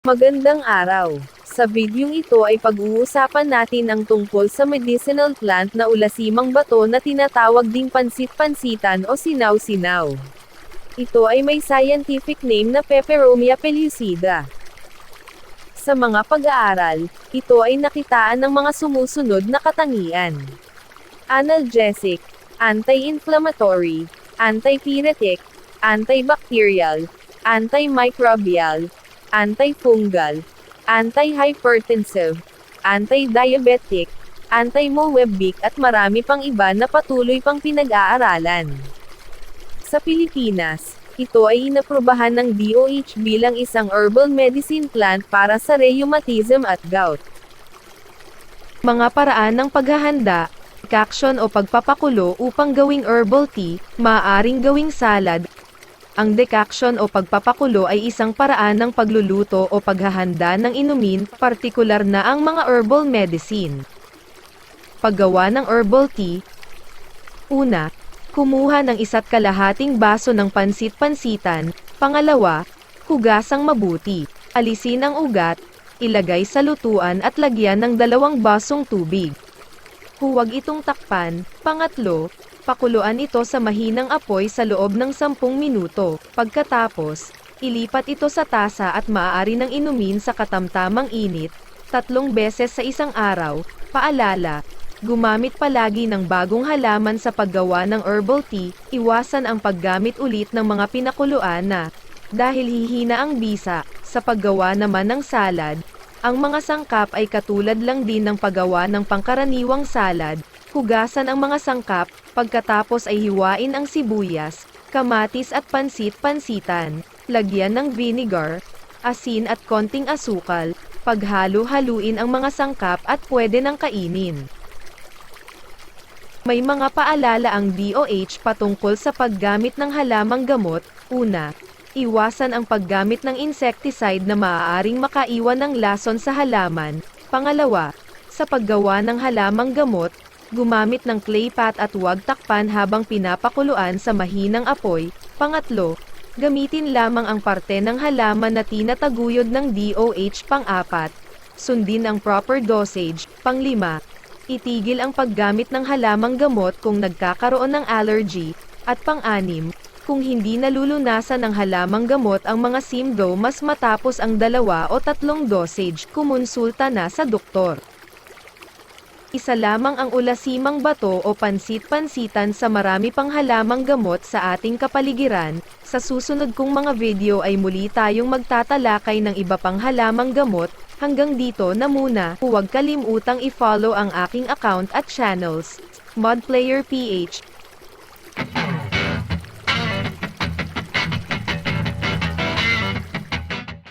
Magandang araw! Sa videong ito ay pag-uusapan natin ang tungkol sa medicinal plant na ulasimang bato na tinatawag ding pansit-pansitan o sinaw-sinaw. Ito ay may scientific name na Peperomia pellucida. Sa mga pag-aaral, ito ay nakitaan ng mga sumusunod na katangian: analgesic, anti-inflammatory, antipyretic, antibacterial, antimicrobial, antifungal, anti-hypertensive, anti-diabetic, anti-moebic at marami pang iba na patuloy pang pinag-aaralan. Sa Pilipinas, ito ay inaprubahan ng DOH bilang isang herbal medicine plant para sa rheumatism at gout. Mga paraan ng paghahanda, decoction o pagpapakulo upang gawing herbal tea, maaaring gawing salad. Ang decoction o pagpapakulo ay isang paraan ng pagluluto o paghahanda ng inumin, partikular na ang mga herbal medicine. Paggawa ng herbal tea. Una, kumuha ng 1.5 baso ng pansit-pansitan. Pangalawa, hugasang mabuti. Alisin ang ugat, ilagay sa lutuan at lagyan ng 2 basong tubig. Huwag itong takpan. Pangatlo, pakuluan ito sa mahinang apoy sa loob ng 10 minuto. Pagkatapos, ilipat ito sa tasa at maaari nang inumin sa katamtamang init, 3 beses sa isang araw. Paalala, gumamit palagi ng bagong halaman sa paggawa ng herbal tea, iwasan ang paggamit ulit ng mga pinakuluan na, dahil hihina ang bisa. Sa paggawa naman ng salad, ang mga sangkap ay katulad lang din ng paggawa ng pangkaraniwang salad. Hugasan ang mga sangkap, pagkatapos ay hiwain ang sibuyas, kamatis at pansit-pansitan, lagyan ng vinegar, asin at konting asukal, paghalo-haluin ang mga sangkap at pwede nang kainin. May mga paalala ang DOH patungkol sa paggamit ng halamang gamot. Una, iwasan ang paggamit ng insecticide na maaaring makaiwan ng lason sa halaman. Pangalawa, sa paggawa ng halamang gamot, gumamit ng clay pot at huwag takpan habang pinapakuluan sa mahinang apoy. Pangatlo, gamitin lamang ang parte ng halaman na tinataguyod ng DOH. Pang-apat, sundin ang proper dosage. Panglima, itigil ang paggamit ng halamang gamot kung nagkakaroon ng allergy. At pang-anim, kung hindi nalulunasan ng halamang gamot ang mga simptomas matapos ang 2 o 3 dosage, kumonsulta na sa doktor. Isa lamang ang ulasimang bato o pansit-pansitan sa marami pang halamang gamot sa ating kapaligiran. Sa susunod kong mga video ay muli tayong magtatalakay ng iba pang halamang gamot. Hanggang dito na muna. Huwag kalimutang i-follow ang aking account at channels, Modplayer PH.